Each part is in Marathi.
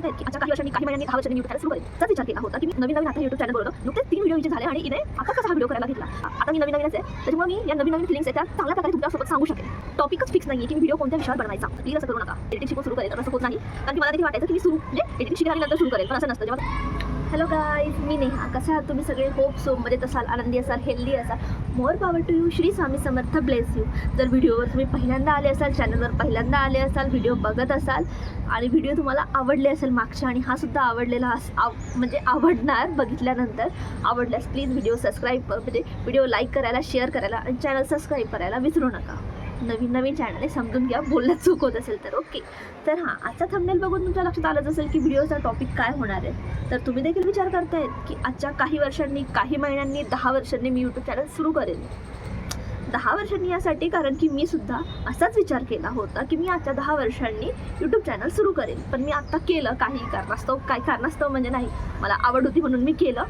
करतायत की आता काही वर्षांनी काही महिन्यांनी 10 वर्षांनी YouTube चॅनल सुरू करेल. त्याचा विचार केला होता की मी नवीन आता YouTube चॅनल बनवलं. नुकतेच 3 व्हिडिओ झाले आणि इथे आता कसा हा व्हिडिओ करायला घेतला. आता मी नवीनच आहे, त्याच्यामुळे मी या नवीन फिलिंग्स आहेत त्या चांगल्या प्रकारे तुमच्यासोबत सांगू शकेन. टॉपिकच फिक्स नाहीये की मी व्हिडिओ कोणत्या विषयावर बनवायचा. प्लीज असं करू नका. एडिटिंग शिकून सुरू करेल तर असं होत नाही, कारण की मला देखील वाटायचं की मी एडिटिंग शिकणार आणि नंतर सुरू करेल, पण असं नसतं. जेव्हा हॅलो गाईज, मी नेहा. कसे आहात तुम्ही सगळे? होप सो मजेत असाल, आनंदी असाल, हेल्दी असाल. More power to you. Shri Swami Samarth bless you. जर व्हिडिओवर तुम्ही पहिल्यांदा आले असाल, चॅनलवर पहिल्यांदा आले असाल, व्हिडिओ बघत असाल आणि व्हिडिओ तुम्हाला आवडले असेल मागच्या आणि हा सुद्धा आवडलेला म्हणजे आवडणार बघितल्यानंतर, आवडल्यास प्लीज व्हिडिओ सबस्क्राईब म्हणजे व्हिडिओ लाईक करायला, शेअर करायला आणि चॅनल सबस्क्राईब करायला विसरू नका. नवीन चॅनल आहे, समजून घ्या. बोलण्यात चूक होत असेल तर ओके. तर हां, आजचा थंबनेल बघून तुमच्या लक्षात आलंच असेल की व्हिडिओचा टॉपिक काय होणार आहे. तर तुम्ही देखील विचार करतायत की आजच्या काही वर्षांनी, काही महिन्यांनी, 10 वर्षांनी मी यूट्यूब चॅनल सुरू करेन. 10 वर्षांनी यासाठी कारण की मी सुद्धा असाच विचार केला होता की मी आजच्या 10 वर्षांनी यूट्यूब चॅनल सुरू करेन. पण मी आत्ता केलं काही कारणास्तव म्हणजे नाही, मला आवड होती म्हणून मी केलं.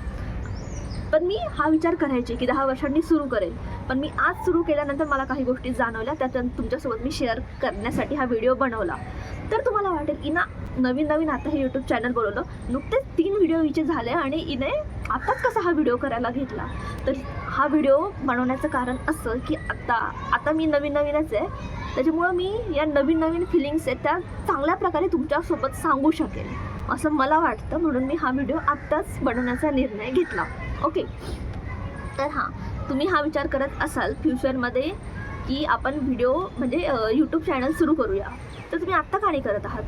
पण मी हा विचार करायचे की 10 वर्षांनी सुरू करेल. पण मी आज सुरू केल्यानंतर मला काही गोष्टी जाणवल्या, त्याच्यात तुमच्यासोबत मी शेअर करण्यासाठी हा व्हिडिओ बनवला. तर तुम्हाला वाटेल की ना नवीन आता हे यूट्यूब चॅनल बनवलं, नुकतेच 3 व्हिडिओ हिचे झाले आणि हिने आत्ताच कसा हा व्हिडिओ करायला घेतला. तर हा व्हिडिओ बनवण्याचं कारण असं की आता मी नवीनच आहे, त्याच्यामुळं मी या नवीन फिलिंग्स आहेत त्या चांगल्या प्रकारे तुमच्यासोबत सांगू शकेल असं मला वाटतं. म्हणून मी हा व्हिडिओ आत्ताच बनवण्याचा निर्णय घेतला. ओके. तर हां, तुम्ही हा विचार करत असाल फ्युचरमध्ये की आपण व्हिडिओ म्हणजे यूट्यूब चॅनल सुरू करूया, तर तुम्ही आत्ता का नाही करत आहात?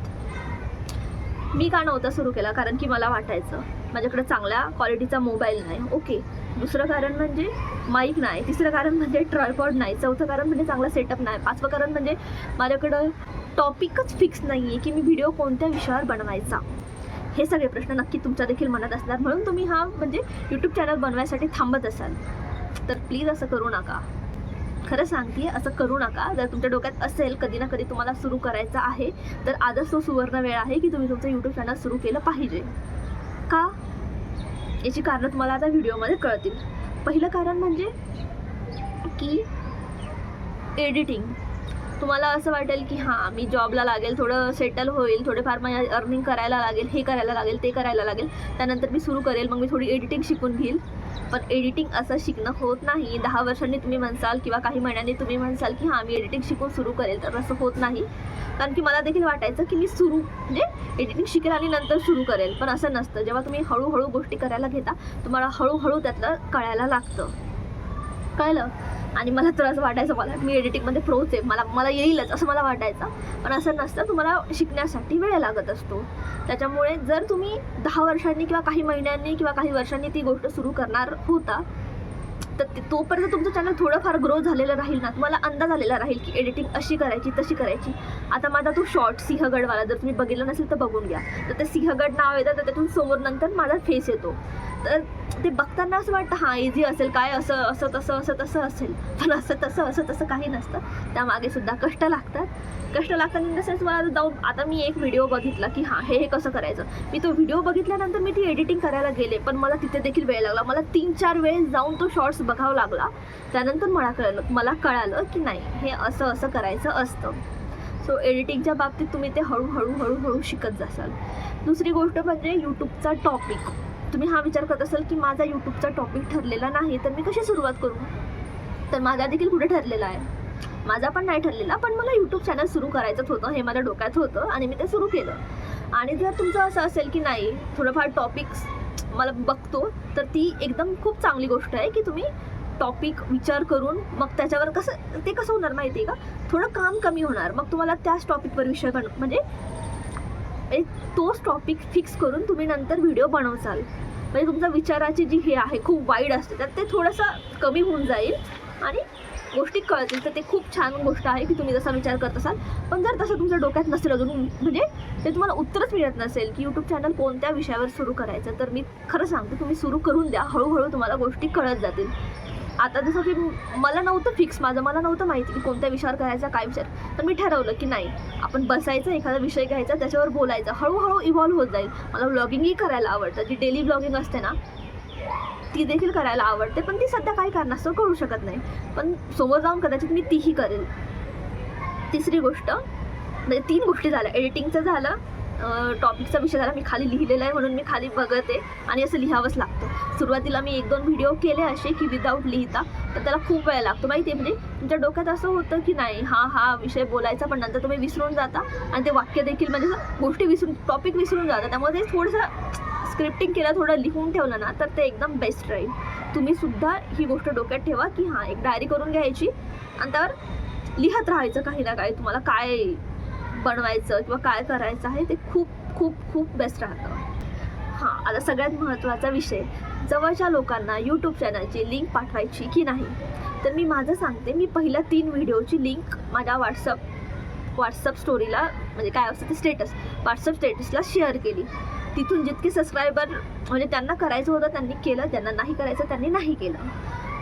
मी का नव्हता सुरू केला? कारण की मला वाटायचं माझ्याकडे चांगल्या क्वालिटीचा मोबाईल नाही. ओके. दुसरं कारण म्हणजे माईक नाही. तिसरं कारण म्हणजे ट्रायपॉड नाही. चौथं कारण म्हणजे चांगला सेटअप नाही. 5वं कारण म्हणजे माझ्याकडं टॉपिकच फिक्स नाही आहे की मी व्हिडिओ कोणत्या विषयावर बनवायचा. हे सगळे प्रश्न नक्की तुमच्या देखील मनात असणार, म्हणून तुम्ही हा म्हणजे यूट्यूब चॅनल बनवायसाठी थांबत असाल. तर प्लीज असं करू नका. खरं सांगते, असं करू नका. जर तुमच्या डोक्यात असेल कधी ना कधी तुम्हाला सुरू करायचं आहे, तर आजच तो सुवर्ण वेळ आहे की तुम्ही तुमचं यूट्यूब चॅनल सुरू केलं पाहिजे. का? याची कारणं तुम्हाला आता व्हिडिओमध्ये कळतील. पहिलं कारण म्हणजे की एडिटिंग. तुम्हाला असं वाटेल की हां, मी जॉबला लागेल, थोडं सेटल होईल, थोडेफार मला अर्निंग करायला लागेल, हे करायला लागेल, ते करायला लागेल, त्यानंतर मी सुरू करेल, मग मी थोडी एडिटिंग शिकून घेईल. पण एडिटिंग असं शिकणं होत नाही. 10 वर्षांनी तुम्ही म्हणसाल किंवा काही महिन्यांनी तुम्ही म्हणसाल की हां, मी एडिटिंग शिकून सुरू करेल, तर असं होत नाही. कारण की मला देखील वाटायचं की मी म्हणजे एडिटिंग शिकेल आणि नंतर सुरू करेल, पण असं नसतं. जेव्हा तुम्ही हळूहळू गोष्टी करायला घेता, तुम्हाला हळूहळू त्यातलं कळायला लागतं. कळलं? आणि मला तर असं वाटायचं मी एडिटिंगमध्ये प्रोच आहे, मला येईलच असं मला वाटायचं. पण असं नसतं. तुम्हाला शिकण्यासाठी वेळ लागत असतो. त्याच्यामुळे जर तुम्ही 10 वर्षांनी किंवा काही महिन्यांनी किंवा काही वर्षांनी ती गोष्ट सुरू करणार होता, तर तोपर्यंत तुमचं चॅनल थोडंफार ग्रो झालेलं राहील ना, तुम्हाला अंदाज आलेला राहील की एडिटिंग अशी करायची, तशी करायची. आता माझा तो शॉर्ट सिंहगडवाला जर तुम्ही बघितलं नसेल तर बघून घ्या. तर ते सिंहगड नाव येतं, तर त्यातून समोर नंतर माझा फेस येतो. तर ते बघताना असं वाटतं हां, इझी असेल काय, असं तसं असेल. पण असं तसं काही नसतं. त्यामागे सुद्धा कष्ट लागतात इन द सेन्स. मला जाऊन आता मी एक व्हिडिओ बघितला की हां, हे कसं करायचं. मी तो व्हिडिओ बघितल्यानंतर मी ती एडिटिंग करायला गेले, पण मला तिथे देखील वेळ लागला. मला 3-4 वेळेस जाऊन तो शॉर्ट्स बघावा लागला. त्यानंतर मला कळालं की नाही, हे असं करायचं असतं. सो एडिटिंगच्या बाबतीत तुम्ही ते हळूहळू शिकत जासाल. दुसरी गोष्ट म्हणजे यूट्यूबचा टॉपिक. तुम्ही हा विचार करत असाल की माझा यूट्यूबचा टॉपिक ठरलेला नाही, तर मी कशी सुरुवात करू. तर माझा देखील कुठे ठरलेला आहे. माझा पण नाही ठरलेला, पण मला यूट्यूब चॅनल सुरू करायचंच होतं, हे माझ्या डोक्यात होतं आणि मी ते सुरू केलं. आणि जर तुमचं असं असेल की नाही, थोडंफार टॉपिक्स मला बघतो, तर ती एकदम खूप चांगली गोष्ट आहे की तुम्ही टॉपिक विचार करून मग त्याच्यावर कसं होणार माहिती आहे का, थोडं काम कमी होणार. मग तुम्हाला त्याच टॉपिकवर विषय म्हणजे तोच टॉपिक फिक्स करून तुम्ही नंतर व्हिडिओ बनवसाल. म्हणजे तुमच्या विचाराची जी हे आहे खूप वाईड असते, तर ते थोडंसं कमी होऊन जाईल आणि गोष्टी कळतील. तर ते खूप छान गोष्ट आहे की तुम्ही जसा विचार करत असाल. पण जर तसं तुमच्या डोक्यात नसेल अजून, म्हणजे ते तुम्हाला उत्तरच मिळत नसेल की यूट्यूब चॅनल कोणत्या विषयावर सुरू करायचं, तर मी खरं सांगते तुम्ही सुरू करून द्या. हळूहळू तुम्हाला गोष्टी कळत जातील. आता जसं की मला नव्हतं फिक्स, मला नव्हतं माहिती की कोणत्या विषयावर करायचा, काय विचार. पण मी ठरवलं की नाही, आपण बसायचं, एखादा विषय घ्यायचा, त्याच्यावर बोलायचं. हळूहळू इव्हॉल्व्ह होत जाईल. मला व्लॉगिंगही करायला आवडतं. जी डेली व्लॉगिंग असते ना, ती देखील करायला आवडते. पण ती सध्या काही कारणास्तव करू शकत नाही. पण समोर जाऊन कदाचित मी तीही करेल. तिसरी गोष्ट म्हणजे 3 गोष्टी झाल्या. एडिटिंगचं झालं, टॉपिकचा विषय झाला, मी खाली लिहिलेला आहे म्हणून मी खाली बघते आणि असं लिहावंच लागतं. सुरुवातीला मी 1-2 व्हिडिओ केले असे की विदाऊट लिहिता, तर त्याला खूप वेळ लागतो माहिती आहे. म्हणजे तुमच्या डोक्यात असं होतं की नाही हा विषय बोलायचा, पण नंतर तुम्ही विसरून जाता आणि ते वाक्य देखील म्हणजे गोष्टी विसरून, टॉपिक विसरून जातात. त्यामुळे ते थोडंसं स्क्रिप्टिंग केलं, थोडं लिहून ठेवलं ना तर ते एकदम बेस्ट राहील. तुम्ही सुद्धा ही गोष्ट डोक्यात ठेवा की हां, एक डायरी करून घ्यायची आणि त्यावर लिहत राहायचं काही ना काही, तुम्हाला काय बनवायचं किंवा काय करायचं आहे ते खूप खूप खूप बेस्ट राहतं. हां, आता सगळ्यात महत्त्वाचा विषय, जवळच्या लोकांना यूट्यूब चॅनलची लिंक पाठवायची की नाही. तर मी माझं सांगते, मी पहिल्या 3 व्हिडिओची लिंक माझ्या व्हॉट्सअप स्टोरीला, म्हणजे काय असतं ते स्टेटस, व्हॉट्सअप स्टेटसला शेअर केली. तिथून जितके सबस्क्रायबर म्हणजे त्यांना करायचं होतं त्यांनी केलं, ज्यांना नाही करायचं त्यांनी नाही केलं.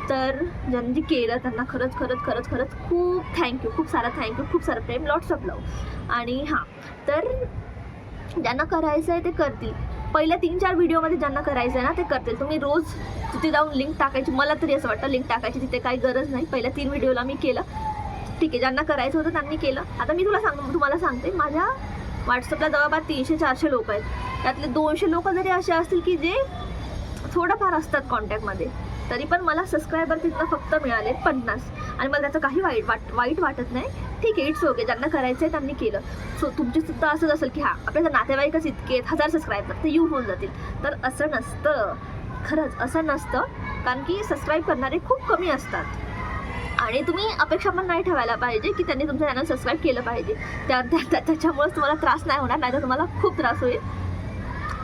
तर ज्यांनी केलं त्यांना खरंच खरंच खरंच खरंच खूप थँक्यू, खूप सारा थँक्यू, खूप सारं प्रेम, लॉट्स ऑफ लव. आणि हां, तर ज्यांना करायचं आहे ते करतील. पहिल्या 3-4 व्हिडिओमध्ये ज्यांना करायचं आहे ना ते करतील. तुम्ही रोज तिथे जाऊन लिंक टाकायची, मला तरी असं वाटतं लिंक टाकायची तिथे काही गरज नाही. पहिल्या 3 व्हिडिओला मी केलं, ठीक आहे. ज्यांना करायचं होतं त्यांनी केलं. आता मी तुम्हाला सांगते, माझ्या व्हॉट्सअपला जवळपास 300-400 लोक आहेत. त्यातले 200 लोक जरी असे असतील की जे थोडंफार असतात कॉन्टॅक्टमध्ये, तरी पण मला सबस्क्रायबर तिथनं फक्त मिळाले 50. आणि मला त्याचं काही वाईट वाटत नाही. ठीक आहे, इट्स ओके. ज्यांना करायचं आहे त्यांनी केलं. सो तुमचेसुद्धा असंच असेल की हां, आपल्या नातेवाईकच इतके 1000 सबस्क्रायबर ते होऊन जातील. तर असं नसतं, खरंच असं नसतं. कारण की सबस्क्राईब करणारे खूप कमी असतात आणि तुम्ही अपेक्षा पण नाही ठेवायला पाहिजे की त्यांनी तुमचं चॅनल सबस्क्राईब केलं पाहिजे. त्याच्यामुळेच तुम्हाला त्रास नाही होणार, नाही तर तुम्हाला खूप त्रास होईल.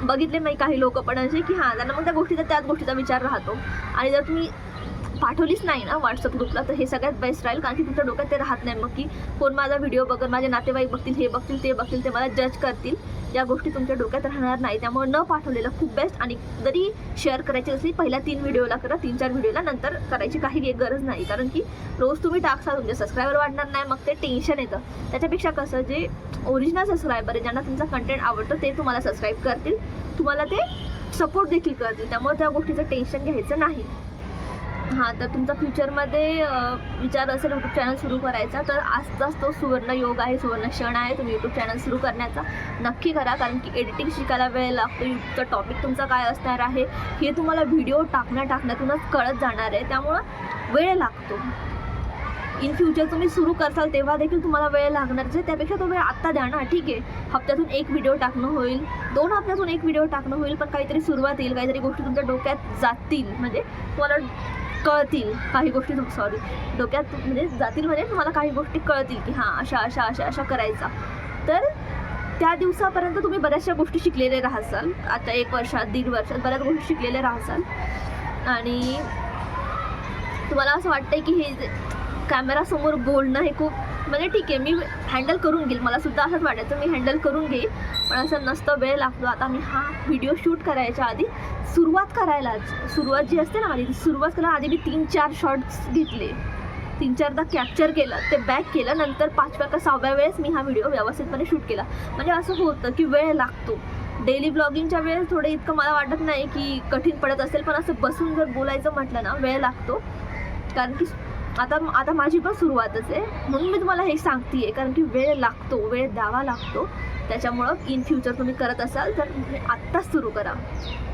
बघितले मी काही लोक पण असे की हां, त्यांना मग त्याच गोष्टीचा विचार राहतो. आणि जर तुम्ही पाठवलीच नाही ना व्हॉट्सअप ग्रुपला, तर हे सगळ्यात बेस्ट राहील. कारण की तुमच्या डोक्यात ते राहत नाही मग की कोण माझा व्हिडिओ बघेल, माझे नातेवाईक बघतील, हे बघतील, ते बघतील, ते मला जज करतील. या गोष्टी तुमच्या डोक्यात राहणार नाही. त्यामुळे न पाठवलेलं खूप बेस्ट. आणि जरी शेअर करायची असली पहिल्या 3 व्हिडिओला करा, 3-4 व्हिडिओला नंतर करायची काही गरज नाही. कारण की रोज तुम्ही टाकसा, तुमचे सबस्क्रायबर वाढणार नाही, मग ते टेन्शन येतं. त्याच्यापेक्षा कसं, जे ओरिजिनल सबस्क्रायबर आहे, ज्यांना तुमचा कंटेंट आवडतं, ते तुम्हाला सबस्क्राईब करतील, तुम्हाला ते सपोर्ट देखील करतील. त्यामुळे त्या गोष्टीचं टेन्शन घ्यायचं नाही. हां, तर तुमचा फ्युचरमध्ये विचार असेल यूट्यूब चॅनल सुरू करायचा, तर आजचाच तो सुवर्ण योग आहे, सुवर्ण क्षण आहे तुम्ही यूट्यूब चॅनल सुरू करण्याचा. नक्की करा. कारण की एडिटिंग शिकायला वेळ लागतो. यूट्यूबचा टॉपिक तुमचा काय असणार आहे हे तुम्हाला व्हिडिओ टाकण्यातूनच कळत जाणार आहे. त्यामुळं वेळ लागतो. इन फ्युचर तुम्ही सुरू करसाल तेव्हा देखील तुम्हाला वेळ लागणारच आहे. त्यापेक्षा तो वेळ आत्ता द्या ना. ठीक आहे, हप्त्यातून 1 व्हिडिओ टाकणं होईल, 2 हप्त्यातून 1 व्हिडिओ टाकणं होईल, पण काहीतरी सुरुवात येईल, काहीतरी गोष्टी तुमच्या डोक्यात जातील, म्हणजे तुम्हाला कळतील काही गोष्टी. डोक्यात म्हणजे जातील, म्हणजे तुम्हाला काही गोष्टी कळतील की हां, अशा करायचा. तर त्या दिवसापर्यंत तुम्ही बऱ्याचशा गोष्टी शिकलेले राहाल. आता 1 वर्षात, 1.5 वर्षात बऱ्याच गोष्टी शिकलेले राहाल. आणि तुम्हाला असं वाटतंय की हे कॅमेरासमोर बोलणं हे खूप, म्हणजे ठीक आहे, मी हँडल करून घेईल, मला सुद्धा असंच वाटायचं मी हँडल करून घेईल, पण असं नसतं, वेळ लागतो. आता मी हा व्हिडिओ शूट करायच्या आधी सुरुवात जी असते ना माझी, ती सुरुवात करायला आधी मी 3-4 शॉट्स घेतले, 3-4दा कॅप्चर केलं, ते बॅक केलं, नंतर 5व्या का 6व्या वेळेस मी हा व्हिडिओ व्यवस्थितपणे शूट केला. म्हणजे असं होतं की वेळ लागतो. डेली ब्लॉगिंगच्या वेळेस थोडं इतकं मला वाटत नाही की कठीण पडत असेल, पण असं बसून जर बोलायचं म्हटलं ना वेळ लागतो. कारण की आता माझी पण सुरुवातच आहे, म्हणून मी तुम्हाला हे सांगते आहे. कारण की वेळ लागतो, वेळ द्यावा लागतो. त्याच्यामुळं इन फ्युचर तुम्ही करत असाल तर तुम्ही आत्ताच सुरू करा.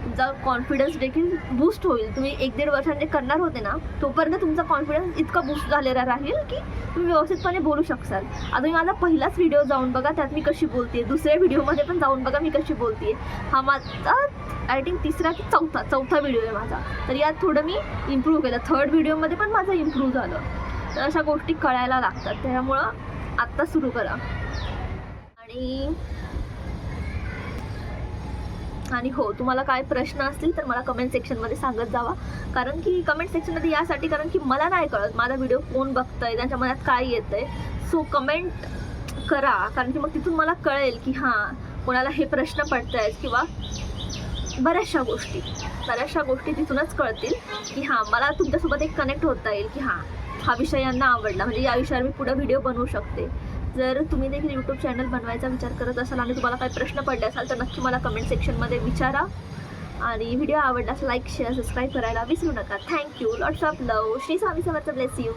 तुमचा कॉन्फिडन्स देखील बूस्ट होईल. तुम्ही 1-1.5 वर्षांनी करणार होते ना, तोपर्यंत तुमचा कॉन्फिडन्स इतका बूस्ट झालेला राहील की तुम्ही व्यवस्थितपणे बोलू शकाल. आता मी माझा पहिलाच व्हिडिओ जाऊन बघा, त्यात मी कशी बोलते. दुसऱ्या व्हिडिओमध्ये पण जाऊन बघा मी कशी बोलते. हा माझा आय थिंक 3रा की 4था व्हिडिओ आहे माझा. तर यात थोडं मी इम्प्रूव्ह केलं. 3rd व्हिडिओमध्ये पण माझं इम्प्रूव्ह झालं. तर अशा गोष्टी कळायला लागतात. त्यामुळं आत्ता सुरू करा. आणि हो, तुम्हाला काय प्रश्न असतील तर मला कमेंट सेक्शनमध्ये सांगत जावा. कारण की कमेंट सेक्शनमध्ये यासाठी, कारण की मला नाही कळत माझा व्हिडिओ कोण बघतंय, त्यांच्या मनात काय येतं आहे. सो कमेंट करा, कारण की मग तिथून मला कळेल की हां, कोणाला हे प्रश्न पडत आहेत, किंवा बऱ्याचशा गोष्टी तिथूनच कळतील की हां, मला तुमच्यासोबत एक कनेक्ट होता येईल की हां, हा विषय यांना आवडला, म्हणजे या विषयावर मी पुढे व्हिडिओ बनवू शकते. जर तुम्ही देखील यूट्यूब चॅनल बनवायचा विचार करत असाल आणि तुम्हाला काही प्रश्न पडले असाल तर नक्की मला कमेंट सेक्शनमध्ये विचारा. आणि व्हिडिओ आवडल्यास लाईक, शेअर, सबस्क्राईब करायला विसरू नका. Thank you. Lots of love. Shri Swami Samarth. Bless you.